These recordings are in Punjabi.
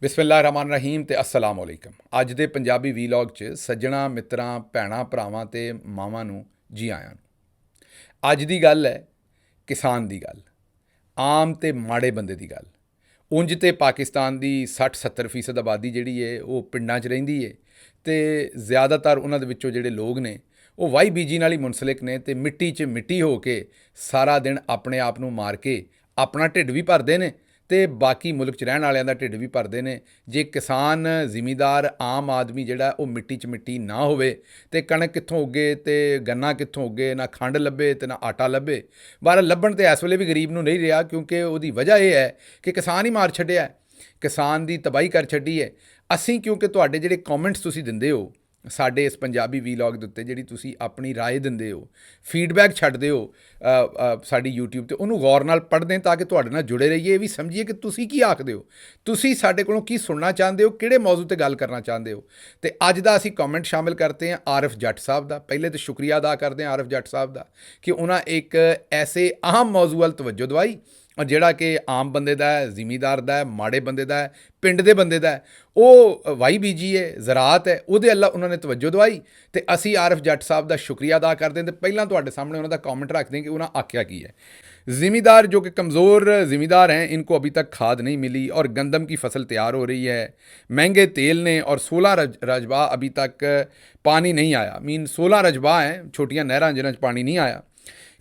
ਬਿਸਮਿਲ੍ਲਾਹਿਰ ਰਹਿਮਾਨ ਰਹੀਮ ਤੇ अस्सलाम वालेकुम। ਅੱਜ ਦੇ ਪੰਜਾਬੀ ਵੀਲੌਗ 'ਚ ਸੱਜਣਾ ਮਿੱਤਰਾਂ ਭੈਣਾਂ ਭਰਾਵਾਂ ਤੇ ਮਾਵਾਂ ਨੂੰ ਜੀ ਆਇਆਂ ਨੂੰ। ਅੱਜ ਦੀ ਗੱਲ ਹੈ ਕਿਸਾਨ ਦੀ ਗੱਲ, ਆਮ ਤੇ ਮਾੜੇ ਬੰਦੇ ਦੀ ਗੱਲ। ਉਂਝ ਤੇ ਪਾਕਿਸਤਾਨ ਦੀ 60-70% ਆਬਾਦੀ ਜਿਹੜੀ ਹੈ ਉਹ ਪਿੰਡਾਂ 'ਚ ਰਹਿੰਦੀ ਹੈ ਤੇ ਜ਼ਿਆਦਾਤਰ ਉਹਨਾਂ ਦੇ ਵਿੱਚੋਂ ਜਿਹੜੇ ਲੋਕ ਨੇ ਉਹ ਵਾਈ ਬੀਜੀ ਨਾਲ ਹੀ ਮੁਨਸਲਿਕ ਨੇ ਤੇ ਮਿੱਟੀ 'ਚ ਮਿੱਟੀ ਹੋ ਕੇ ਸਾਰਾ ਦਿਨ ਆਪਣੇ ਆਪ ਨੂੰ ਮਾਰ ਕੇ ਆਪਣਾ ਢਿੱਡ ਵੀ ਭਰਦੇ ਨੇ ਤੇ ਬਾਕੀ ਮੁਲਕ 'ਚ ਰਹਿਣ ਵਾਲਿਆਂ ਦਾ ਢਿੱਡ ਵੀ ਭਰਦੇ ਨੇ। ਜੇ ਕਿਸਾਨ ਜ਼ਿਮੀਂਦਾਰ ਆਮ ਆਦਮੀ ਜਿਹੜਾ ਉਹ ਮਿੱਟੀ 'ਚ ਮਿੱਟੀ ਨਾ ਹੋਵੇ ਤੇ ਕਣਕ ਕਿੱਥੋਂ ਉੱਗੇ ਤੇ ਗੰਨਾ ਕਿੱਥੋਂ ਉੱਗੇ, ਨਾ ਖੰਡ ਲੱਭੇ ਤੇ ਨਾ ਆਟਾ ਲੱਭੇ। ਬਾਹਰ ਲੱਭਣ ਤੇ ਇਸ ਵੇਲੇ ਵੀ ਗਰੀਬ ਨੂੰ ਨਹੀਂ ਰਿਹਾ, ਕਿਉਂਕਿ ਉਹਦੀ ਵਜ੍ਹਾ ਇਹ ਹੈ ਕਿ ਕਿਸਾਨ ਹੀ ਮਾਰ ਛੱਡਿਆ, ਕਿਸਾਨ ਦੀ ਤਬਾਹੀ ਕਰ ਛੱਡੀ ਹੈ। ਅਸੀਂ ਕਿਉਂਕਿ ਤੁਹਾਡੇ ਜਿਹੜੇ ਕਮੈਂਟਸ ਤੁਸੀਂ ਦਿੰਦੇ ਹੋ ਸਾਡੇ ਇਸ ਪੰਜਾਬੀ ਵੀਲੌਗ ਦੇ ਉੱਤੇ, ਜਿਹੜੀ ਤੁਸੀਂ ਆਪਣੀ ਰਾਏ ਦਿੰਦੇ ਹੋ, ਫੀਡਬੈਕ ਛੱਡਦੇ ਹੋ ਸਾਡੀ YouTube 'ਤੇ, ਉਹਨੂੰ ਗੌਰ ਨਾਲ ਪੜ੍ਹਦੇ ਹਾਂ ਤਾਂ ਕਿ ਤੁਹਾਡੇ ਨਾਲ ਜੁੜੇ ਰਹੀਏ, ਇਹ ਵੀ ਸਮਝੀਏ ਕਿ ਤੁਸੀਂ ਕੀ ਆਖਦੇ ਹੋ, ਤੁਸੀਂ ਸਾਡੇ ਕੋਲੋਂ ਕੀ ਸੁਣਨਾ ਚਾਹੁੰਦੇ ਹੋ, ਕਿਹੜੇ ਮੌਜੂ 'ਤੇ ਗੱਲ ਕਰਨਾ ਚਾਹੁੰਦੇ ਹੋ। ਤੇ ਅੱਜ ਦਾ ਅਸੀਂ ਕਮੈਂਟ ਸ਼ਾਮਿਲ ਕਰਤੇ हैं आरिफ जट साहब ਦਾ। ਪਹਿਲੇ ਤਾਂ ਸ਼ੁਕਰੀਆ ਅਦਾ ਕਰਦੇ हैं आरिफ जट साहब ਦਾ ਕਿ ਉਹਨਾਂ ਇੱਕ ਐਸੇ ਅਹਿਮ ਮੌਜੂ ਵੱਲ ਤਵੱਜੋ ਦਵਾਈ ਜਿਹੜਾ ਕਿ ਆਮ ਬੰਦੇ ਦਾ ਹੈ, ਜ਼ਿਮੀਂਦਾਰ ਦਾ ਹੈ, ਮਾੜੇ ਬੰਦੇ ਦਾ ਹੈ, ਪਿੰਡ ਦੇ ਬੰਦੇ ਦਾ ਹੈ। ਉਹ ਵਾਈ ਬੀਜੀ ਹੈ, ਜ਼ਰਾਤ ਹੈ, ਉਹਦੇ ਅੱਲਾ ਉਹਨਾਂ ਨੇ ਤਵੱਜੋ ਦਵਾਈ ਤੇ ਅਸੀਂ ਆਰਿਫ ਜੱਟ ਸਾਹਿਬ ਦਾ ਸ਼ੁਕਰੀਆ ਅਦਾ ਕਰਦੇ ਹਾਂ। ਤੇ ਪਹਿਲਾਂ ਤੁਹਾਡੇ ਸਾਹਮਣੇ ਉਹਨਾਂ ਦਾ कमेंट रखते हैं कि उन्होंने आख्या की है। ज़िमींदार जो कि कमज़ोर ज़िमींदार हैं, इनको अभी तक खाद नहीं मिली और गंदम की फसल तैयार हो रही है, महंगे तेल ने और 16 रजबा अभी तक पानी नहीं आया। मीन 16 रजबा हैं, छोटियाँ नहरां जिन्हां 'च पानी नहीं आया।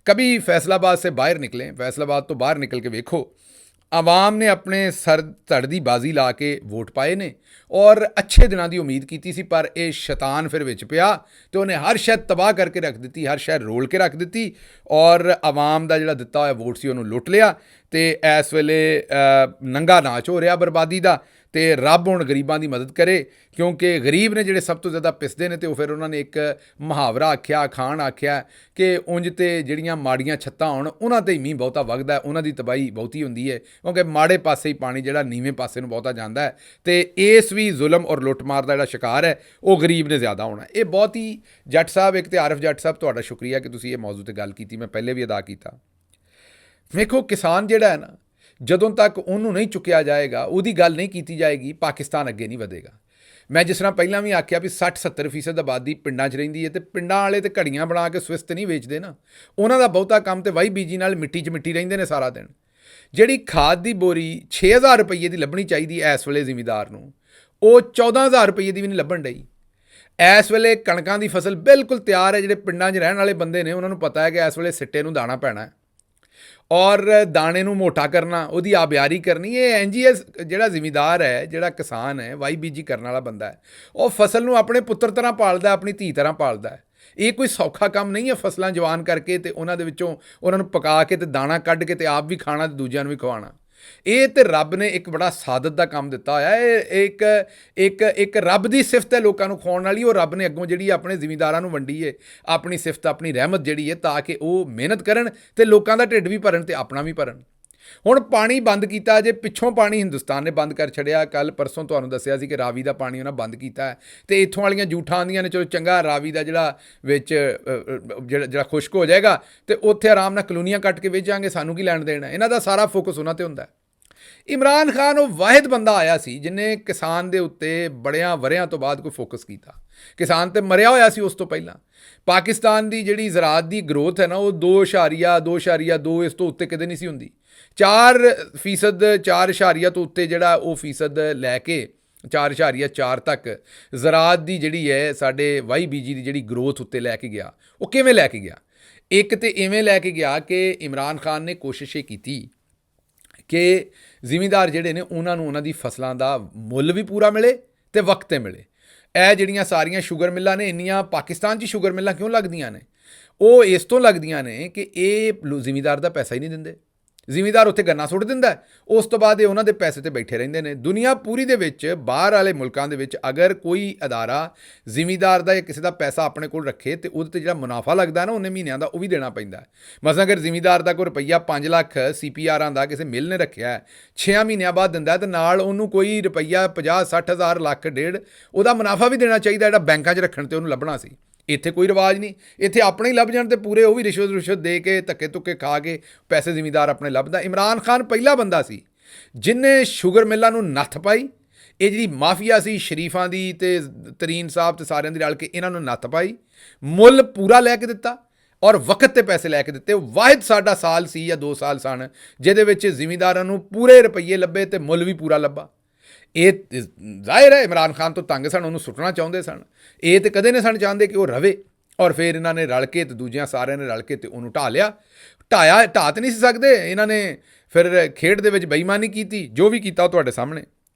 कभी फैसलाबाद से बाहर निकलें, फैसलाबाद तो बाहर निकल के वेखो, आवाम ने अपने सर धड़ दी बाजी ला के वोट पाए ने और अच्छे दिनों की उम्मीद की सी, पर यह शैतान फिर विच पिया तो उन्हें हर शय तबाह करके रख दी, हर शय रोल के रख दी और आवाम का जिहड़ा दिता होया वोट सी उन्होंने लुट लिया। तो इस वेले नंगा नाच हो रहा बर्बादी का। तो रब हुण गरीबां दी मदद करे, क्योंकि गरीब ने जिहड़े सब तो ज़्यादा पिसदे ने। तो फिर उन्होंने एक मुहावरा आख्या, अखाण आख्या कि उंज ते जिहड़ियां माड़ियां छत्तां होण उन्हां ते ही मींह बहुता वगदा, उन्हां दी तबाही बहुती हुंदी है, क्योंकि माड़े पासे ही पानी जिहड़ा नीवें पासे नूं बहुता जांदा है। तो इस भी जुल्म और लुੱਟਮਾਰ ਦਾ ਜਿਹੜਾ शिकार है वो गरीब ने ज़्यादा होना। ये बहुत ही जट साहब, एक तो आरिफ जट साहब तुहाडा शुक्रिया कि तुसीं ये मौजू ते गल कीती, मैं पहले भी अदा कीता। वेखो किसान जिहड़ा है ना, ਜਦੋਂ ਤੱਕ ਉਹਨੂੰ ਨਹੀਂ ਚੁੱਕਿਆ ਜਾਏਗਾ, ਉਹਦੀ ਗੱਲ ਨਹੀਂ ਕੀਤੀ ਜਾਏਗੀ, ਪਾਕਿਸਤਾਨ ਅੱਗੇ ਨਹੀਂ ਵਧੇਗਾ। ਮੈਂ ਜਿਸ ਤਰ੍ਹਾਂ ਪਹਿਲਾਂ ਵੀ ਆਖਿਆ ਵੀ 60-70% ਆਬਾਦੀ ਪਿੰਡਾਂ 'ਚ ਰਹਿੰਦੀ ਹੈ ਤੇ ਪਿੰਡਾਂ ਵਾਲੇ ਤੇ ਘੜੀਆਂ ਬਣਾ ਕੇ ਸਵਿਸ 'ਤੇ ਨਹੀਂ ਵੇਚਦੇ ਨਾ, ਉਹਨਾਂ ਦਾ ਬਹੁਤਾ ਕੰਮ ਤੇ ਵਾਈ ਬੀਜੀ ਨਾਲ ਮਿੱਟੀ 'ਚ ਮਿੱਟੀ ਰਹਿੰਦੇ ਨੇ ਸਾਰਾ ਦਿਨ। ਜਿਹੜੀ ਖਾਦ ਦੀ ਬੋਰੀ 6000 ਰੁਪਏ ਦੀ ਲੱਭਣੀ ਚਾਹੀਦੀ ਇਸ ਵੇਲੇ ਜ਼ਿਮੀਂਦਾਰ ਨੂੰ, ਉਹ 14000 ਰੁਪਏ ਦੀ ਵੀ ਨਹੀਂ ਲੱਭਣ ਡਈ। ਇਸ ਵੇਲੇ ਕਣਕਾਂ ਦੀ ਫਸਲ ਬਿਲਕੁਲ ਤਿਆਰ ਹੈ। ਜਿਹੜੇ ਪਿੰਡਾਂ 'ਚ ਰਹਿਣ ਵਾਲੇ ਬੰਦੇ ਨੇ ਉਹਨਾਂ ਨੂੰ ਪਤਾ ਹੈ ਕਿ ਇਸ ਵੇਲੇ ਸਿੱਟੇ ਨੂੰ ਦਾਣਾ ਪੈਣਾ और दाने नूं मोटा करना, ਉਹਦੀ ਆਬਿਆਰੀ ਕਰਨੀ। ਇਹ NGS ਜਿਹੜਾ ਜ਼ਿਮੀਂਦਾਰ ਹੈ, ਜਿਹੜਾ ਕਿਸਾਨ ਹੈ, ਵਾਈ ਬੀਜੀ ਕਰਨ ਵਾਲਾ ਬੰਦਾ ਹੈ, ਉਹ ਫਸਲ ਨੂੰ ਆਪਣੇ ਪੁੱਤਰ ਤਰ੍ਹਾਂ ਪਾਲਦਾ, ਆਪਣੀ ਧੀ ਤਰ੍ਹਾਂ ਪਾਲਦਾ ਹੈ। ਇਹ ਕੋਈ ਸੌਖਾ ਕੰਮ ਨਹੀਂ ਹੈ ਫਸਲਾਂ ਜਵਾਨ ਕਰਕੇ ਤੇ ਉਹਨਾਂ ਦੇ ਵਿੱਚੋਂ ਉਹਨਾਂ ਨੂੰ ਪਕਾ ਕੇ ਤੇ ਦਾਣਾ ਕੱਢ ਕੇ ਤੇ ਆਪ ਵੀ ਖਾਣਾ ਤੇ ਦੂਜਿਆਂ ਨੂੰ ਵੀ ਖਵਾਉਣਾ। ਇਹ ਤੇ ਰੱਬ ਨੇ ਇੱਕ ਬੜਾ ਸਾਦਤ ਦਾ ਕੰਮ ਦਿੱਤਾ ਹੋਇਆ। ਇਹ ਇੱਕ ਰੱਬ ਦੀ ਸਿਫਤ ਹੈ ਲੋਕਾਂ ਨੂੰ ਖਵਾਉਣ ਵਾਲੀ। ਉਹ ਰੱਬ ਨੇ ਅੱਗੋਂ ਜਿਹੜੀ ਆਪਣੇ ਜ਼ਿਮੀਂਦਾਰਾਂ ਨੂੰ ਵੰਡੀ ਹੈ ਆਪਣੀ ਸਿਫਤ, ਆਪਣੀ ਰਹਿਮਤ ਜਿਹੜੀ ਹੈ, ਤਾਂ ਕਿ ਉਹ ਮਿਹਨਤ ਕਰਨ ਤੇ ਲੋਕਾਂ ਦਾ ਢਿੱਡ ਵੀ ਭਰਨ ਤੇ ਆਪਣਾ ਵੀ ਭਰਨ। ਹੁਣ ਪਾਣੀ ਬੰਦ ਕੀਤਾ ਜੇ, ਪਿੱਛੋਂ ਪਾਣੀ ਹਿੰਦੁਸਤਾਨ ਨੇ ਬੰਦ ਕਰ ਛੱਡਿਆ। ਕੱਲ ਪਰਸੋਂ ਤੁਹਾਨੂੰ ਦੱਸਿਆ ਸੀ ਕਿ ਰਾਵੀ ਦਾ ਪਾਣੀ ਉਹਨਾਂ ਬੰਦ ਕੀਤਾ ਤੇ ਇੱਥੋਂ ਵਾਲੀਆਂ ਜੂਠਾਂ ਆਉਂਦੀਆਂ ਨੇ, ਚਲੋ ਚੰਗਾ ਰਾਵੀ ਦਾ ਜਿਹੜਾ ਵਿੱਚ ਜਿਹੜਾ ਖੁਸ਼ਕ ਹੋ ਜਾਏਗਾ ਤੇ ਉੱਥੇ ਆਰਾਮ ਨਾਲ ਕਲੋਨੀਆਂ ਕੱਟ ਕੇ ਵੇਚਾਂਗੇ, ਸਾਨੂੰ ਕੀ ਲੈਣ ਦੇਣਾ। ਇਹਨਾਂ ਦਾ ਸਾਰਾ ਫੋਕਸ ਉਹਨਾਂ 'ਤੇ ਹੁੰਦਾ। ਇਮਰਾਨ ਖਾਨ ਉਹ ਵਾਹਿਦ ਬੰਦਾ ਆਇਆ ਸੀ ਜਿਹਨੇ ਕਿਸਾਨ ਦੇ ਉੱਤੇ ਬੜਿਆਂ ਵਰਿਆਂ ਤੋਂ ਬਾਅਦ ਕੋਈ ਫੋਕਸ ਕੀਤਾ। ਕਿਸਾਨ ਤੇ ਮਰਿਆ ਹੋਇਆ ਸੀ ਉਸ ਤੋਂ ਪਹਿਲਾਂ। ਪਾਕਿਸਤਾਨ ਦੀ ਜਿਹੜੀ ਜ਼ਰਾਤ ਦੀ ਗਰੋਥ ਹੈ ਨਾ, ਉਹ 2.2 ਇਸ ਤੋਂ ਉੱਤੇ ਕਦੇ ਨਹੀਂ ਸੀ ਹੁੰਦੀ। 4% 4 ਤੋਂ ਉੱਤੇ ਜਿਹੜਾ ਉਹ ਫੀਸਦ ਲੈ ਕੇ 4.4 ਤੱਕ ਜ਼ਰਾਤ ਦੀ ਜਿਹੜੀ ਹੈ ਸਾਡੇ ਵਾਈ ਬੀਜੀ ਦੀ ਜਿਹੜੀ ਗਰੋਥ ਉੱਤੇ ਲੈ ਕੇ ਗਿਆ। ਉਹ ਕਿਵੇਂ ਲੈ ਕੇ ਗਿਆ? ਇੱਕ ਤੇ ਇਵੇਂ ਲੈ ਕੇ ਗਿਆ ਕਿ ਇਮਰਾਨ ਖਾਨ ਨੇ ਕੋਸ਼ਿਸ਼ ਇਹ ਕੀਤੀ ਕਿ ਜ਼ਿਮੀਂਦਾਰ ਜਿਹੜੇ ਨੇ ਉਹਨਾਂ ਨੂੰ ਉਹਨਾਂ ਦੀ ਫਸਲਾਂ ਦਾ ਮੁੱਲ ਵੀ ਪੂਰਾ ਮਿਲੇ ਤੇ ਵਕਤ 'ਤੇ ਮਿਲੇ। ਇਹ ਜਿਹੜੀਆਂ ਸਾਰੀਆਂ ਸ਼ੂਗਰ ਮਿੱਲਾਂ ਨੇ, ਇੰਨੀਆਂ ਪਾਕਿਸਤਾਨ 'ਚ ਸ਼ੂਗਰ ਮਿੱਲਾਂ ਕਿਉਂ ਲੱਗਦੀਆਂ ਨੇ? ਉਹ ਇਸ ਤੋਂ ਲੱਗਦੀਆਂ ਨੇ ਕਿ ਇਹ ਜ਼ਿਮੀਂਦਾਰ ਦਾ ਪੈਸਾ ਹੀ ਨਹੀਂ ਦਿੰਦੇ। ਜ਼ਿਮੀਂਦਾਰ ਉੱਥੇ ਗੰਨਾ ਸੁੱਟ ਦਿੰਦਾ, ਉਸ ਤੋਂ ਬਾਅਦ ਇਹ ਉਹਨਾਂ ਦੇ ਪੈਸੇ 'ਤੇ ਬੈਠੇ ਰਹਿੰਦੇ ਨੇ। ਦੁਨੀਆ ਪੂਰੀ ਦੇ ਵਿੱਚ, ਬਾਹਰ ਵਾਲੇ ਮੁਲਕਾਂ ਦੇ ਵਿੱਚ, ਅਗਰ ਕੋਈ ਅਦਾਰਾ ਜ਼ਿਮੀਂਦਾਰ ਦਾ ਜਾਂ ਕਿਸੇ ਦਾ ਪੈਸਾ ਆਪਣੇ ਕੋਲ ਰੱਖੇ ਤੇ ਉਹਦੇ 'ਤੇ ਜਿਹੜਾ ਮੁਨਾਫਾ ਲੱਗਦਾ ਨਾ ਉਹਨੇ ਮਹੀਨਿਆਂ ਦਾ, ਉਹ ਵੀ ਦੇਣਾ ਪੈਂਦਾ। ਮਸਾਂ ਅਗਰ ਜ਼ਿਮੀਂਦਾਰ ਦਾ ਕੋਈ ਰੁਪਈਆ 5 ਲੱਖ CPRਾਂ ਦਾ ਕਿਸੇ ਮਿਲ ਨੇ ਰੱਖਿਆ 6 ਮਹੀਨਿਆਂ ਬਾਅਦ ਦਿੰਦਾ ਤੇ ਨਾਲ ਉਹਨੂੰ ਕੋਈ ਰੁਪਈਆ 50-60 ਹਜ਼ਾਰ ਲੱਖ ਡੇਢ ਉਹਦਾ ਮੁਨਾਫਾ ਵੀ ਦੇਣਾ ਚਾਹੀਦਾ, ਜਿਹੜਾ ਬੈਂਕਾਂ 'ਚ ਰੱਖਣ 'ਤੇ ਉਹਨੂੰ ਲੱਭਣਾ ਸੀ। ਇੱਥੇ ਕੋਈ ਰਿਵਾਜ ਨਹੀਂ। ਇੱਥੇ ਆਪਣੇ ਹੀ ਲੱਭ ਜਾਣ ਤੇ ਪੂਰੇ ਉਹ ਵੀ ਰਿਸ਼ਵਤ ਦੇ ਕੇ ਧੱਕੇ ਧੁੱਕੇ ਖਾ ਕੇ ਪੈਸੇ ਜ਼ਿਮੀਂਦਾਰ ਆਪਣੇ ਲੱਭਦਾ। ਇਮਰਾਨ ਖਾਨ ਪਹਿਲਾ ਬੰਦਾ ਸੀ ਜਿਹਨੇ ਸ਼ੂਗਰ ਮਿੱਲਾਂ ਨੂੰ ਨੱਥ ਪਾਈ, ਇਹ ਜਿਹੜੀ ਮਾਫੀਆ ਸੀ ਸ਼ਰੀਫਾਂ ਦੀ ਤੇ ਤਰੀਨ ਸਾਹਿਬ ਤੇ ਸਾਰਿਆਂ ਦੀ ਰਲ ਕੇ ਇਹਨਾਂ ਨੂੰ ਨੱਥ ਪਾਈ, ਮੁੱਲ ਪੂਰਾ ਲੈ ਕੇ ਦਿੱਤਾ ਔਰ ਵਕਤ ਤੇ ਪੈਸੇ ਲੈ ਕੇ ਦਿੱਤੇ। ਵਾਹਿਦ ਸਾਡਾ ਸਾਲ ਸੀ ਜਾਂ 2 ਸਾਲ ਸਨ ਜਿਹਦੇ ਵਿੱਚ ਜ਼ਿਮੀਂਦਾਰਾਂ ਨੂੰ ਪੂਰੇ ਰੁਪਈਏ ਲੱਭੇ ਤੇ ਮੁੱਲ ਵੀ ਪੂਰਾ ਲੱਭਾ। ਇਹ ਜ਼ਾਹਿਰ ਹੈ ਇਮਰਾਨ ਖਾਨ ਤੋਂ ਤੰਗ ਸਨ, ਉਹਨੂੰ ਸੁੱਟਣਾ ਚਾਹੁੰਦੇ ਸਨ। ਇਹ ਤੇ ਕਦੇ ਨਹੀਂ ਸਨ ਚਾਹੁੰਦੇ ਕਿ ਉਹ ਰਵੇ। ਔਰ ਫਿਰ ਇਹਨਾਂ ਨੇ ਰਲ ਕੇ ਤੇ ਦੂਜਿਆਂ ਸਾਰਿਆਂ ਨੇ ਰਲ ਕੇ ਤੇ ਉਹਨੂੰ ਢਾਹ ਲਿਆ। ਢਾਹ ਤਾਂ ਨਹੀਂ ਸੀ ਸਕਦੇ ਇਹਨਾਂ ਨੇ। ਫਿਰ ਖੇਡ ਦੇ ਵਿੱਚ ਬੇਈਮਾਨੀ ਕੀਤੀ, ਜੋ ਵੀ ਕੀਤਾ ਉਹ ਤੁਹਾਡੇ ਸਾਹਮਣੇ।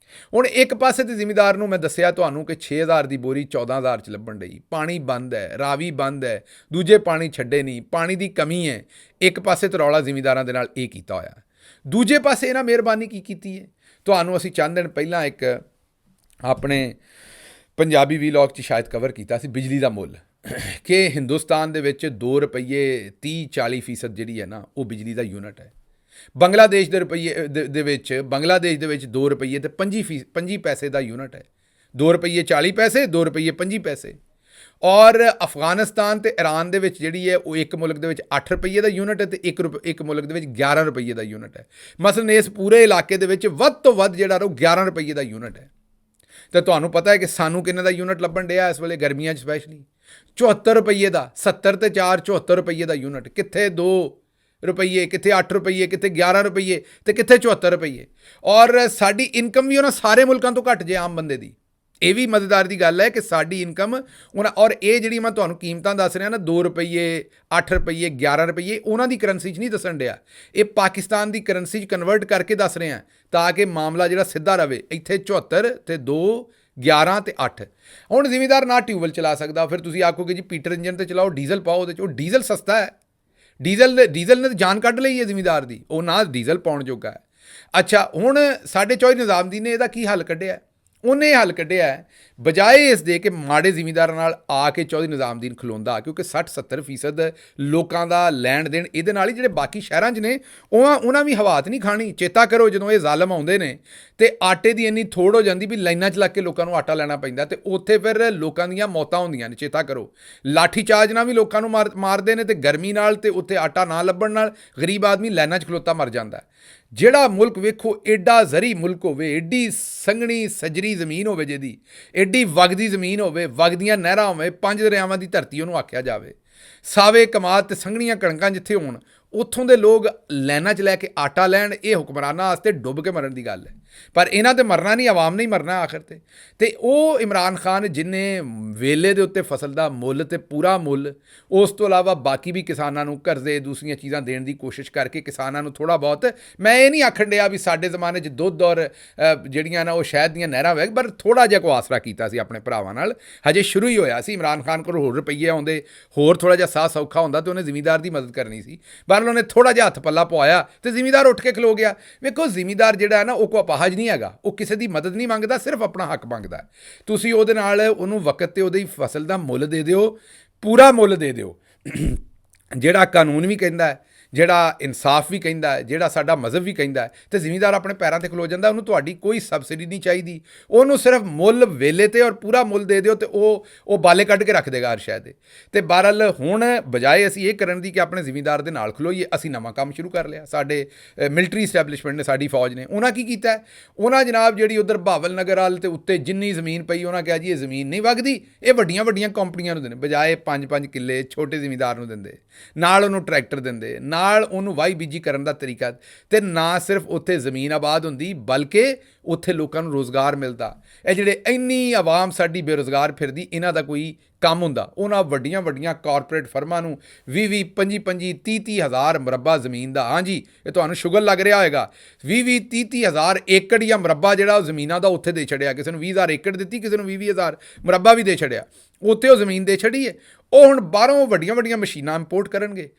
ਹੁਣ ਇੱਕ ਪਾਸੇ ਤੇ ਜ਼ਿਮੀਂਦਾਰ ਨੂੰ ਮੈਂ ਦੱਸਿਆ ਤੁਹਾਨੂੰ ਕਿ 6000 ਦੀ ਬੋਰੀ 14000 'ਚ ਲੱਭਣ ਡਈ, ਪਾਣੀ ਬੰਦ ਹੈ, ਰਾਵੀ ਬੰਦ ਹੈ, ਦੂਜੇ ਪਾਣੀ ਛੱਡੇ ਨਹੀਂ, ਪਾਣੀ ਦੀ ਕਮੀ ਹੈ। ਇੱਕ ਪਾਸੇ ਤੇ ਰੌਲਾ ਜ਼ਿਮੀਂਦਾਰਾਂ ਦੇ ਨਾਲ ਇਹ ਕੀਤਾ ਹੋਇਆ, ਦੂਜੇ ਪਾਸੇ ਇਹਨਾਂ ਮਿਹਰਬਾਨੀ ਕੀ ਕੀਤੀ ਹੈ। ਤੁਹਾਨੂੰ ਅਸੀਂ ਚੰਦ ਦਿਨ ਪਹਿਲਾਂ ਇੱਕ ਆਪਣੇ ਪੰਜਾਬੀ ਵੀਲੌਗ 'ਚ ਸ਼ਾਇਦ ਕਵਰ ਕੀਤਾ ਸੀ ਬਿਜਲੀ ਦਾ ਮੁੱਲ, ਕਿ ਹਿੰਦੁਸਤਾਨ ਦੇ ਵਿੱਚ 2 ਰੁਪਈਏ 30-40% ਜਿਹੜੀ ਹੈ ਨਾ ਉਹ ਬਿਜਲੀ ਦਾ ਯੂਨਿਟ ਹੈ। ਬੰਗਲਾਦੇਸ਼ ਦੇ ਰੁਪਈਏ ਦੇ ਵਿੱਚ 2 ਰੁਪਈਏ ਤੇ 25 ਪੈਸੇ ਦਾ ਯੂਨਿਟ ਹੈ। 2 ਰੁਪਈਏ 40 ਪੈਸੇ, 2 ਰੁਪਈਏ 25 ਪੈਸੇ। ਔਰ ਅਫਗਾਨਿਸਤਾਨ ਤੇ ਈਰਾਨ ਦੇ ਵਿੱਚ ਜਿਹੜੀ ਹੈ ਉਹ ਇੱਕ ਮੁਲਕ ਦੇ ਵਿੱਚ 8 ਰੁਪਈਏ ਦਾ ਯੂਨਿਟ ਹੈ ਤੇ ਇੱਕ ਮੁਲਕ ਦੇ ਵਿੱਚ 11 ਰੁਪਈਏ ਦਾ ਯੂਨਿਟ ਹੈ। ਮਸਲਨ ਇਸ ਪੂਰੇ ਇਲਾਕੇ ਦੇ ਵਿੱਚ ਵੱਧ ਤੋਂ ਵੱਧ ਜਿਹੜਾ ਉਹ 11 ਰੁਪਈਏ ਦਾ ਯੂਨਿਟ ਹੈ। ਤੇ ਤੁਹਾਨੂੰ ਪਤਾ ਹੈ ਕਿ ਸਾਨੂੰ ਕਿੰਨੇ ਦਾ ਯੂਨਿਟ ਲੱਭਣ ਡਿਆ ਇਸ ਵੇਲੇ ਗਰਮੀਆਂ 'ਚ ਸਪੈਸ਼ਲੀ 74 ਰੁਪਈਏ ਦਾ। 70 ਤੇ 4 74 ਰੁਪਈਏ ਦਾ ਯੂਨਿਟ। ਕਿੱਥੇ 2 ਰੁਪਈਏ, ਕਿੱਥੇ 8 ਰੁਪਈਏ, ਕਿੱਥੇ 11 ਰੁਪਈਏ ਤੇ ਕਿੱਥੇ 74 ਰੁਪਈਏ। ਔਰ ਸਾਡੀ ਇਨਕਮ ਵੀ ਉਹਨਾਂ ਸਾਰੇ ਮੁਲਕਾਂ ਤੋਂ ਘੱਟ ਜੇ ਆਮ ਬੰਦੇ ਦੀ। ਇਹ ਵੀ ਮਜ਼ੇਦਾਰ ਦੀ ਗੱਲ ਹੈ ਕਿ ਸਾਡੀ ਇਨਕਮ ਉਹਨਾਂ, ਔਰ ਇਹ ਜਿਹੜੀ ਮੈਂ ਤੁਹਾਨੂੰ ਕੀਮਤਾਂ ਦੱਸ ਰਿਹਾ ਨਾ 2 ਰੁਪਈਏ 8 ਰੁਪਈਏ 11 ਰੁਪਈਏ, ਉਹਨਾਂ ਦੀ ਕਰੰਸੀ 'ਚ ਨਹੀਂ ਦੱਸਣ ਡਿਆ। ਇਹ ਪਾਕਿਸਤਾਨ ਦੀ ਕਰੰਸੀ 'ਚ ਕਨਵਰਟ ਕਰਕੇ ਦੱਸ ਰਿਹਾ ਤਾਂ ਕਿ ਮਾਮਲਾ ਜਿਹੜਾ ਸਿੱਧਾ ਰਵੇ। ਇੱਥੇ 74 ਤੇ 2 11 ਤੇ 8। ਹੁਣ ਜ਼ਿਮੀਂਦਾਰ ਨਾ ਟਿਊਬਵੈੱਲ ਚਲਾ ਸਕਦਾ। ਫਿਰ ਤੁਸੀਂ ਆਖੋਗੇ ਜੀ ਪੀਟਰ ਇੰਜਨ ਤੇ ਚਲਾਓ, ਡੀਜ਼ਲ ਪਾਓ ਉਹਦੇ 'ਚ। ਉਹ ਡੀਜ਼ਲ ਸਸਤਾ ਹੈ। ਡੀਜ਼ਲ ਨੇ ਤਾਂ ਜਾਨ ਕੱਢ ਲਈ ਹੈ ਜ਼ਿਮੀਂਦਾਰ ਦੀ, ਉਹ ਨਾ ਡੀਜ਼ਲ ਪਾਉਣ ਜੋਗਾ ਹੈ। ਅੱਛਾ, ਹੁਣ ਸਾਡੇ ਚੌਧਰੀ ਨਿਜ਼ਾਮਦੀਨ ਨੇ ਇਹਦਾ ਕੀ ਹੱਲ ਕੱਢਿਆ? ਉਹਨੇ ਇਹ ਹੱਲ ਕੱਢਿਆ ਹੈ, ਬਜਾਏ ਇਸ ਦੇ ਕਿ ਮਾੜੇ ਜ਼ਿਮੀਂਦਾਰਾਂ ਨਾਲ ਆ ਕੇ ਚੌਧਰੀ ਨਿਜ਼ਾਮਦੀਨ ਖਲੋਂਦਾ, ਕਿਉਂਕਿ 60-70% ਲੋਕਾਂ ਦਾ ਲੈਣ ਦੇਣ ਇਹਦੇ ਨਾਲ ਹੀ ਜਿਹੜੇ ਬਾਕੀ ਸ਼ਹਿਰਾਂ 'ਚ ਨੇ ਉਹਨਾਂ ਵੀ ਹਵਾਤ ਨਹੀਂ ਖਾਣੀ। ਚੇਤਾ ਕਰੋ ਜਦੋਂ ਇਹ ਜ਼ਾਲਮ ਆਉਂਦੇ ਨੇ ਤੇ ਆਟੇ ਦੀ ਇੰਨੀ ਥੋੜ ਹੋ ਜਾਂਦੀ ਵੀ ਲਾਈਨਾਂ 'ਚ ਲੱਗ ਕੇ ਲੋਕਾਂ ਨੂੰ ਆਟਾ ਲੈਣਾ ਪੈਂਦਾ ਤੇ ਉੱਥੇ ਫਿਰ ਲੋਕਾਂ ਦੀਆਂ ਮੌਤਾਂ ਹੁੰਦੀਆਂ ਨੇ। ਚੇਤਾ ਕਰੋ, ਲਾਠੀ ਚਾਰਜ ਨਾਲ ਵੀ ਲੋਕਾਂ ਨੂੰ ਮਾਰਦੇ ਨੇ ਤੇ ਗਰਮੀ ਨਾਲ ਤੇ ਉੱਥੇ ਆਟਾ ਨਾ ਲੱਭਣ ਨਾਲ ਗਰੀਬ ਆਦਮੀ ਲਾਈਨਾਂ 'ਚ ਖਲੋਤਾ ਮਰ ਜਾਂਦਾ। ਜਿਹੜਾ ਮੁਲਕ ਵੇਖੋ ਐਡਾ ਜ਼ਰੀ ਮੁਲਕ ਹੋਵੇ, ਐਡੀ ਸੰਘਣੀ ਸਜਰੀ ਜ਼ਮੀਨ ਹੋਵੇ, ਜਿਹਦੀ ਐਡੀ ਵਗਦੀ ਜ਼ਮੀਨ ਹੋਵੇ, ਵਗਦੀਆਂ ਨਹਿਰਾਂ ਹੋਵੇ, 5 ਦਰਿਆਵਾਂ ਦੀ ਧਰਤੀ ਉਹਨੂੰ ਆਖਿਆ ਜਾਵੇ, ਸਾਵੇ ਕਮਾਦ ਤੇ ਸੰਘਣੀਆਂ ਕਣਕਾਂ ਜਿੱਥੇ ਹੋਣ, ਉੱਥੋਂ ਦੇ ਲੋਕ ਲਾਈਨਾਂ 'ਚ ਲੈ ਕੇ ਆਟਾ ਲੈਣ, ਇਹ ਹੁਕਮਰਾਨਾਂ ਵਾਸਤੇ ਡੁੱਬ ਕੇ ਮਰਨ ਦੀ ਗੱਲ ਹੈ। ਪਰ ਇਹਨਾਂ ਤੇ ਮਰਨਾ ਨਹੀਂ, ਆਵਾਮ ਨੇ ਹੀ ਮਰਨਾ ਆਖਰ ਤੇ ਉਹ ਇਮਰਾਨ ਖਾਨ ਜਿੰਨੇ ਵੇਲੇ ਦੇ ਉੱਤੇ ਫਸਲ ਦਾ ਮੁੱਲ ਤੇ ਪੂਰਾ ਮੁੱਲ, ਉਸ ਤੋਂ ਇਲਾਵਾ ਬਾਕੀ ਵੀ ਕਿਸਾਨਾਂ ਨੂੰ ਕਰਜ਼ੇ ਦੂਸਰੀਆਂ ਚੀਜ਼ਾਂ ਦੇਣ ਦੀ ਕੋਸ਼ਿਸ਼ ਕਰਕੇ ਕਿਸਾਨਾਂ ਨੂੰ ਥੋੜ੍ਹਾ ਬਹੁਤ, ਮੈਂ ਇਹ ਨਹੀਂ ਆਖਣ ਡਿਆ ਵੀ ਸਾਡੇ ਜ਼ਮਾਨੇ 'ਚ ਦੁੱਧ ਔਰ ਜਿਹੜੀਆਂ ਨਾ ਉਹ ਸ਼ਹਿਦ ਦੀਆਂ ਨਹਿਰਾਂ ਵਹਿ, ਪਰ ਥੋੜ੍ਹਾ ਜਿਹਾ ਕੋ ਆਸਰਾ ਕੀਤਾ ਸੀ ਆਪਣੇ ਭਰਾਵਾਂ ਨਾਲ। ਹਜੇ ਸ਼ੁਰੂ ਹੀ ਹੋਇਆ ਸੀ। ਇਮਰਾਨ ਖਾਨ ਕੋਲ ਹੋਰ ਰੁਪਈਏ ਆਉਂਦੇ, ਹੋਰ ਥੋੜ੍ਹਾ ਜਿਹਾ ਸਾਹ ਸੌਖਾ ਹੁੰਦਾ ਤੇ ਉਹਨੇ ਜ਼ਿਮੀਂਦਾਰ ਦੀ ਮਦਦ ਕਰਨੀ ਸੀ। ਪਰ ਉਹਨੇ ਥੋੜ੍ਹਾ ਜਿਹਾ ਹੱਥ ਪੱਲਾ ਪਵਾਇਆ ਤੇ ਜ਼ਿਮੀਂਦਾਰ ਉੱਠ ਕੇ ਖਲੋ ਗਿਆ। ਵੇਖੋ, ਜ਼ਿਮੀਂਦਾਰ ਜਿਹੜਾ ਹੈ ਨਾ ਉਹ ਕੋ ਅਪਾਹਜ ਨਹੀਂ ਹੈਗਾ, ਉਹ ਕਿਸੇ ਦੀ ਮਦਦ ਨਹੀਂ ਮੰਗਦਾ, ਸਿਰਫ ਆਪਣਾ ਹੱਕ ਮੰਗਦਾ। ਤੁਸੀਂ ਉਹਦੇ ਨਾਲ ਉਹਨੂੰ ਵਕਤ ਤੇ ਉਹਦੀ ਫਸਲ ਦਾ ਮੁੱਲ ਦੇ ਦਿਓ, ਪੂਰਾ ਮੁੱਲ ਦੇ ਦਿਓ, ਜਿਹੜਾ ਕਾਨੂੰਨ ਵੀ ਕਹਿੰਦਾ ਹੈ, ਜਿਹੜਾ ਇਨਸਾਫ ਵੀ ਕਹਿੰਦਾ ਹੈ, ਜਿਹੜਾ ਸਾਡਾ ਮਜ਼ਹਬ ਵੀ ਕਹਿੰਦਾ ਹੈ, ਤੇ ਜ਼ਿਮੀਂਦਾਰ ਆਪਣੇ ਪੈਰਾਂ ਤੇ ਖਲੋ ਜਾਂਦਾ। ਉਹਨੂੰ ਤੁਹਾਡੀ ਕੋਈ ਸਬਸਿਡੀ ਨਹੀਂ ਚਾਹੀਦੀ, ਉਹਨੂੰ ਸਿਰਫ ਮੁੱਲ ਵੇਲੇ ਤੇ ਔਰ ਪੂਰਾ ਮੁੱਲ ਦੇ ਦਿਓ ਤੇ ਉਹ ਬਾਲੇ ਕੱਢ ਕੇ ਰੱਖ ਦੇਗਾ ਹਰ ਸ਼ਾਇਦ ਦੇ। ਤੇ ਬਹਰਹਾਲ ਹੁਣ ਬਜਾਏ ਅਸੀਂ ਇਹ ਕਰਨ ਦੀ ਕਿ ਆਪਣੇ ਜ਼ਿਮੀਂਦਾਰ ਦੇ ਨਾਲ ਖਲੋਈਏ, ਅਸੀਂ ਨਵਾਂ ਕੰਮ ਸ਼ੁਰੂ ਕਰ ਲਿਆ। ਸਾਡੇ ਮਿਲਟਰੀ ਸਟੈਬਲਿਸ਼ਮੈਂਟ ਨੇ, ਸਾਡੀ ਫੌਜ ਨੇ, ਉਹਨਾਂ ਕੀ ਕੀਤਾ? ਉਹਨਾਂ ਜਨਾਬ ਜਿਹੜੀ ਉਧਰ ਬਹਾਵਲ ਨਗਰ ਵਾਲ ਤੇ ਉੱਤੇ ਜਿੰਨੀ ਜ਼ਮੀਨ ਪਈ, ਉਹਨਾਂ ਕਿਹਾ ਜੀ ਇਹ ਜ਼ਮੀਨ ਨਹੀਂ ਵਗਦੀ, ਇਹ ਵੱਡੀਆਂ ਵੱਡੀਆਂ ਕੰਪਨੀਆਂ ਨੂੰ ਦੇਣੇ, ਬਜਾਏ 5-5 ਕਿੱਲੇ ਛੋਟੇ ਜ਼ਿਮੀਂਦਾਰ ਨੂੰ ਦਿੰਦੇ, ਨਾਲ ਉਹਨੂੰ ਟਰੈਕਟਰ ਦਿੰਦੇ, ਨਾਲ ਉਹਨੂੰ ਵਾਹੀ ਬੀਜੀ ਕਰਨ ਦਾ ਤਰੀਕਾ। ਤੇ ਨਾ ਸਿਰਫ ਉੱਥੇ ਜ਼ਮੀਨ ਆਬਾਦ ਹੁੰਦੀ, ਬਲਕਿ ਉੱਥੇ ਲੋਕਾਂ ਨੂੰ ਰੋਜ਼ਗਾਰ ਮਿਲਦਾ। ਇਹ ਜਿਹੜੇ ਇੰਨੀ ਆਵਾਮ ਸਾਡੀ ਬੇਰੁਜ਼ਗਾਰ ਫਿਰਦੀ, ਇਹਨਾਂ ਦਾ ਕੋਈ ਕੰਮ ਹੁੰਦਾ। ਉਹਨਾਂ ਵੱਡੀਆਂ ਵੱਡੀਆਂ ਕਾਰਪੋਰੇਟ ਫਰਮਾਂ ਨੂੰ 20-20, 25-25, 30-30 ਹਜ਼ਾਰ ਮੁਰੱਬਾ ਜ਼ਮੀਨ ਦਾ, ਹਾਂਜੀ ਇਹ ਤੁਹਾਨੂੰ ਸ਼ੁਗਰ ਲੱਗ ਰਿਹਾ ਹੋਏਗਾ, 20-20, 30-30 ਹਜ਼ਾਰ ਏਕੜ ਜਾਂ ਮੁਰੱਬਾ ਜਿਹੜਾ ਉਹ ਜ਼ਮੀਨਾਂ ਦਾ ਉੱਥੇ ਦੇ ਛੜਿਆ। ਕਿਸੇ ਨੂੰ 20,000 ਏਕੜ ਦਿੱਤੀ, ਕਿਸੇ ਨੂੰ 20-20 ਹਜ਼ਾਰ ਮੁਰੱਬਾ ਵੀ ਦੇ ਛੜਿਆ, ਉੱਥੇ ਉਹ ਜ਼ਮੀਨ ਦੇ ਛੜੀ ਹੈ। ਉਹ ਹੁਣ ਬਾਹਰੋਂ ਵੱਡੀਆਂ ਵੱਡੀਆਂ ਮਸ਼ੀਨਾਂ ਇੰਪੋਰਟ ਕਰਨਗੇ।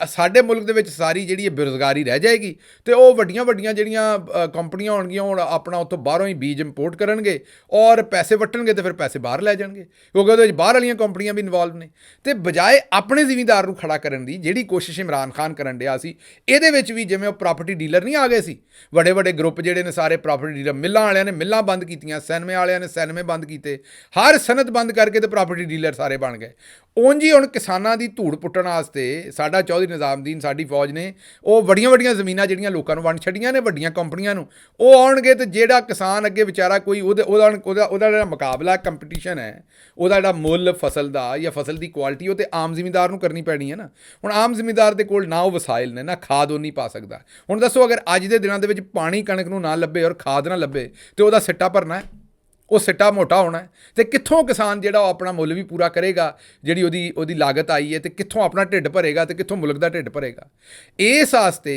ਸਾਡੇ ਮੁਲਕ ਦੇ ਵਿੱਚ ਸਾਰੀ ਜਿਹੜੀ ਹੈ ਬੇਰੁਜ਼ਗਾਰੀ ਰਹਿ ਜਾਏਗੀ ਤੇ ਉਹ ਵੱਡੀਆਂ ਵੱਡੀਆਂ ਜਿਹੜੀਆਂ ਕੰਪਨੀਆਂ ਹੋਣਗੀਆਂ ਹੁਣ ਆਪਣਾ ਉੱਥੋਂ ਬਾਹਰੋਂ ਹੀ ਬੀਜ ਇੰਪੋਰਟ ਕਰਨਗੇ ਔਰ ਪੈਸੇ ਵੱਟਣਗੇ ਤੇ ਫਿਰ ਪੈਸੇ ਬਾਹਰ ਲੈ ਜਾਣਗੇ, ਕਿਉਂਕਿ ਉਹਦੇ ਵਿੱਚ ਬਾਹਰ ਵਾਲੀਆਂ ਕੰਪਨੀਆਂ ਵੀ ਇਨਵੋਲਵ ਨੇ। ਤੇ ਬਜਾਏ ਆਪਣੇ ਜ਼ਿਮੀਂਦਾਰ ਨੂੰ ਖੜਾ ਕਰਨ ਦੀ ਜਿਹੜੀ ਕੋਸ਼ਿਸ਼ ਇਮਰਾਨ ਖਾਨ ਕਰਨ ਡਿਆ ਸੀ, ਇਹਦੇ ਵਿੱਚ ਵੀ ਜਿਵੇਂ ਉਹ ਪ੍ਰਾਪਰਟੀ ਡੀਲਰ ਨਹੀਂ ਆ ਗਏ ਸੀ, ਵੱਡੇ ਵੱਡੇ ਗਰੁੱਪ ਜਿਹੜੇ ਨੇ ਸਾਰੇ ਪ੍ਰਾਪਰਟੀ ਡੀਲਰ, ਮਿੱਲਾਂ ਵਾਲਿਆਂ ਨੇ ਮਿੱਲਾਂ ਬੰਦ ਕੀਤੀਆਂ, ਸਿਨੇਮੇ ਵਾਲਿਆਂ ਨੇ ਸਿਨੇਮੇ ਬੰਦ ਕੀਤੇ, ਹਰ ਸਨਅਤ ਬੰਦ ਕਰਕੇ ਤੇ ਪ੍ਰਾਪਰਟੀ ਡੀਲਰ ਸਾਰੇ ਬਣ ਗਏ। ਉਂਝ ਹੀ ਹੁਣ ਕਿਸਾਨਾਂ ਦੀ ਧੂੜ ਪੁੱਟਣ ਵਾਸਤੇ ਸਾਡਾ ਚੌਧਰੀ ਨਿਜ਼ਾਮਦੀਨ, ਸਾਡੀ ਫੌਜ ਨੇ ਉਹ ਵੱਡੀਆਂ ਵੱਡੀਆਂ ਜ਼ਮੀਨਾਂ ਜਿਹੜੀਆਂ ਲੋਕਾਂ ਨੂੰ ਵੰਡ ਛੱਡੀਆਂ ਨੇ ਵੱਡੀਆਂ ਕੰਪਨੀਆਂ ਨੂੰ। ਉਹ ਆਉਣਗੇ ਤੇ ਜਿਹੜਾ ਕਿਸਾਨ ਅੱਗੇ ਵਿਚਾਰਾ ਕੋਈ ਉਹਦਾ ਜਿਹੜਾ ਮੁਕਾਬਲਾ ਕੰਪੀਟੀਸ਼ਨ ਹੈ, ਉਹਦਾ ਜਿਹੜਾ ਮੁੱਲ ਫਸਲ ਦਾ ਜਾਂ ਫਸਲ ਦੀ ਕੁਆਲਿਟੀ, ਉਹ ਤੇ ਆਮ ਜ਼ਿਮੀਂਦਾਰ ਨੂੰ ਕਰਨੀ ਪੈਣੀ ਹੈ ਨਾ। ਹੁਣ ਆਮ ਜ਼ਿਮੀਂਦਾਰ ਦੇ ਕੋਲ ਨਾ ਉਹ ਵਸਾਇਲ ਨੇ, ਨਾ ਖਾਦ ਉਹ ਨਹੀਂ ਪਾ ਸਕਦਾ। ਹੁਣ ਦੱਸੋ, ਅਗਰ ਅੱਜ ਦੇ ਦਿਨਾਂ ਦੇ ਵਿੱਚ ਪਾਣੀ ਕਣਕ ਨੂੰ ਨਾ ਲੱਭੇ ਔਰ ਖਾਦ ਨਾ ਲੱਭੇ ਤੇ ਉਹਦਾ ਸਿੱਟਾ ਭਰਨਾ ਹੈ, ਉਹ ਸਿੱਟਾ ਮੋਟਾ ਹੋਣਾ ਹੈ। ਤੇ ਕਿੱਥੋਂ ਕਿਸਾਨ ਜਿਹੜਾ ਉਹ ਆਪਣਾ ਮੁੱਲ ਵੀ ਪੂਰਾ ਕਰੇਗਾ, ਜਿਹੜੀ ਉਹਦੀ ਲਾਗਤ ਆਈ ਹੈ, ਤੇ ਕਿੱਥੋਂ ਆਪਣਾ ਢਿੱਡ ਭਰੇਗਾ ਤੇ ਕਿੱਥੋਂ ਮੁਲਕ ਦਾ ਢਿੱਡ ਭਰੇਗਾ। ਇਸ ਵਾਸਤੇ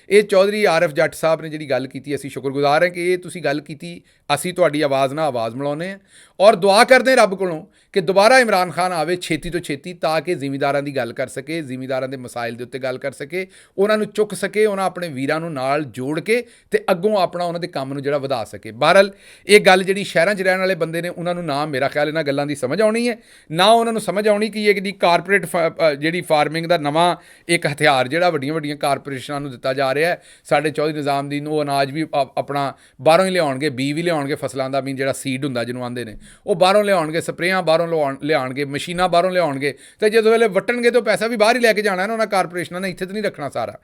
ਇਹ ਚੌਧਰੀ ਆਰਿਫ ਜੱਟ ਸਾਹਿਬ ਨੇ ਜਿਹੜੀ ਗੱਲ ਕੀਤੀ, ਅਸੀਂ ਸ਼ੁਕਰਗੁਜ਼ਾਰ ਹਾਂ ਕਿ ਇਹ ਤੁਸੀਂ ਗੱਲ ਕੀਤੀ। ਅਸੀਂ ਤੁਹਾਡੀ ਆਵਾਜ਼ ਨਾਲ ਆਵਾਜ਼ ਮਿਲਾਉਂਦੇ ਹਾਂ ਔਰ ਦੁਆ ਕਰਦੇ ਹਾਂ ਰੱਬ ਕੋਲੋਂ ਕਿ ਦੁਬਾਰਾ ਇਮਰਾਨ ਖਾਨ ਆਵੇ ਛੇਤੀ ਤੋਂ ਛੇਤੀ, ਤਾਂ ਕਿ ਜ਼ਿਮੀਂਦਾਰਾਂ ਦੀ ਗੱਲ ਕਰ ਸਕੇ, ਜ਼ਿਮੀਂਦਾਰਾਂ ਦੇ ਮਸਾਇਲ ਦੇ ਉੱਤੇ ਗੱਲ ਕਰ ਸਕੇ, ਉਹਨਾਂ ਨੂੰ ਚੁੱਕ ਸਕੇ, ਉਹਨਾਂ ਆਪਣੇ ਵੀਰਾਂ ਨੂੰ ਨਾਲ ਜੋੜ ਕੇ ਤੇ ਅੱਗੋਂ ਆਪਣਾ ਉਹਨਾਂ ਦੇ ਕੰਮ ਨੂੰ ਜਿਹੜਾ ਵਧਾ ਸਕੇ। ਬਹਰਹਾਲ ਇਹ ਗੱਲ ਜਿਹੜੀ ਸ਼ਹਿਰਾਂ 'ਚ ਰਹਿਣ ਵਾਲੇ ਬੰਦੇ ਨੇ, ਉਹਨਾਂ ਨੂੰ ਨਾ ਮੇਰਾ ਖਿਆਲ ਇਹਨਾਂ ਗੱਲਾਂ ਦੀ ਸਮਝ ਆਉਣੀ ਹੈ, ਨਾ ਉਹਨਾਂ ਨੂੰ ਸਮਝ ਆਉਣੀ ਕਿ ਇਹ ਜਿਹੜੀ ਕਾਰਪੋਰੇਟ ਜਿਹੜੀ ਫਾਰਮਿੰਗ ਦਾ ਨਵਾਂ ਇੱਕ ਹਥਿਆਰ ਜਿਹੜਾ ਵੱਡੀਆਂ ਵੱਡੀਆਂ ਕਾਰਪੋਰੇਸ਼ਨਾਂ ਨੂੰ ਦਿੱਤਾ ਜਾ ਰਿਹਾ ਹੈ। ਸਾਡੇ ਚੌਧਰੀ ਨਿਜ਼ਾਮਦੀਨ ਨੂੰ ਉਹ ਅਨਾਜ ਵੀ ਆਪਣਾ ਬਾਹਰੋਂ ਹੀ ਲਿਆਉਣਗੇ, ਬੀ ਵੀ ਲਿਆਉਣਗੇ ਫਸਲਾਂ ਦਾ, ਵੀ ਜਿਹੜਾ ਸੀਡ ਹੁੰਦਾ ਜਿਹਨੂੰ ਆਉਂਦੇ ਨੇ, ਉਹ ਬਾਹਰੋਂ ਲਿਆਉਣਗੇ, ਸਪਰੇਆਂ ਬਾਹਰੋਂ ਲਿਆਉਣਗੇ, ਮਸ਼ੀਨਾਂ ਬਾਹਰੋਂ ਲਿਆਉਣਗੇ, ਤੇ ਜਦੋਂ ਵੇਲੇ ਵੱਟਣਗੇ ਤਾਂ ਪੈਸਾ ਵੀ ਬਾਹਰ ਹੀ ਲੈ ਕੇ ਜਾਣਾ ਨਾ ਉਹਨਾਂ ਕਾਰਪੋਰੇਸ਼ਨਾਂ ਨੇ, ਇੱਥੇ ਤਾਂ ਨਹੀਂ ਰੱਖਣਾ ਸਾਰਾ।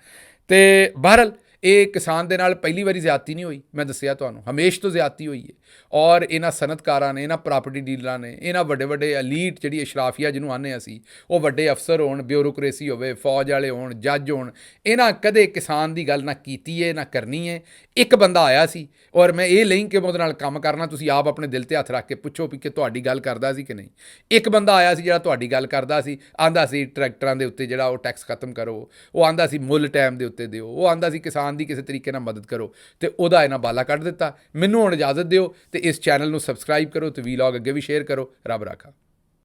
ਤੇ ਬਹਰਹਾਲ ਇਹ ਕਿਸਾਨ ਦੇ ਨਾਲ ਪਹਿਲੀ ਵਾਰੀ ਜ਼ਿਆਦਤੀ ਨਹੀਂ ਹੋਈ, ਮੈਂ ਦੱਸਿਆ ਤੁਹਾਨੂੰ, ਹਮੇਸ਼ ਤੋਂ ਜ਼ਿਆਦਤੀ ਹੋਈ ਹੈ। ਔਰ ਇਹਨਾਂ ਸਨਅਤਕਾਰਾਂ ਨੇ, ਇਹਨਾਂ ਪ੍ਰਾਪਰਟੀ ਡੀਲਰਾਂ ਨੇ, ਇਹਨਾਂ ਵੱਡੇ ਵੱਡੇ ਐਲੀਟ ਜਿਹੜੀ ਅਸ਼ਰਾਫੀਆ ਜਿਹਨੂੰ ਆਉਂਦੇ ਅਸੀਂ, ਉਹ ਵੱਡੇ ਅਫਸਰ ਹੋਣ, ਬਿਊਰੋਕਰੇਸੀ ਹੋਵੇ, ਫੌਜ ਵਾਲੇ ਹੋਣ, ਜੱਜ ਹੋਣ, ਇਹਨਾਂ ਕਦੇ ਕਿਸਾਨ ਦੀ ਗੱਲ ਨਾ ਕੀਤੀ ਹੈ ਨਾ ਕਰਨੀ ਹੈ। ਇੱਕ ਬੰਦਾ ਆਇਆ ਸੀ ਔਰ ਮੈਂ ਇਹ ਨਹੀਂ ਕਿ ਮੈਂ ਉਹਦੇ ਨਾਲ ਕੰਮ ਕਰਨਾ, ਤੁਸੀਂ ਆਪ ਆਪਣੇ ਦਿਲ 'ਤੇ ਹੱਥ ਰੱਖ ਕੇ ਪੁੱਛੋ ਵੀ ਕਿ ਤੁਹਾਡੀ ਗੱਲ ਕਰਦਾ ਸੀ ਕਿ ਨਹੀਂ। ਇੱਕ ਬੰਦਾ ਆਇਆ ਸੀ ਜਿਹੜਾ ਤੁਹਾਡੀ ਗੱਲ ਕਰਦਾ ਸੀ, ਆਂਦਾ ਸੀ ਟਰੈਕਟਰਾਂ ਦੇ ਉੱਤੇ ਜਿਹੜਾ ਉਹ ਟੈਕਸ ਖਤਮ ਕਰੋ, ਉਹ ਆਂਦਾ ਸੀ ਮੁੱਲ ਟਾਈਮ ਦੇ ਉੱਤੇ ਦਿਓ, ਉਹ ਆਂਦਾ ਸੀ ਕਿਸਾਨ ਦੀ ਕਿਸੇ ਤਰੀਕੇ ਨਾਲ ਮਦਦ ਕਰੋ, ਤੇ ਉਹਦਾ ਇਹਨਾਂ ਬਾਲਾ ਕੱਢ ਦਿੱਤਾ। ਮੈਨੂੰ ਹੁਣ ਇਜਾਜ਼ਤ ਦਿਓ ਤੇ ਇਸ ਚੈਨਲ ਨੂੰ ਸਬਸਕ੍ਰਾਈਬ ਕਰੋ ਤੇ ਵੀਲੌਗ ਅੱਗੇ ਵੀ ਸ਼ੇਅਰ ਕਰੋ। ਰੱਬ ਰਾਖਾ।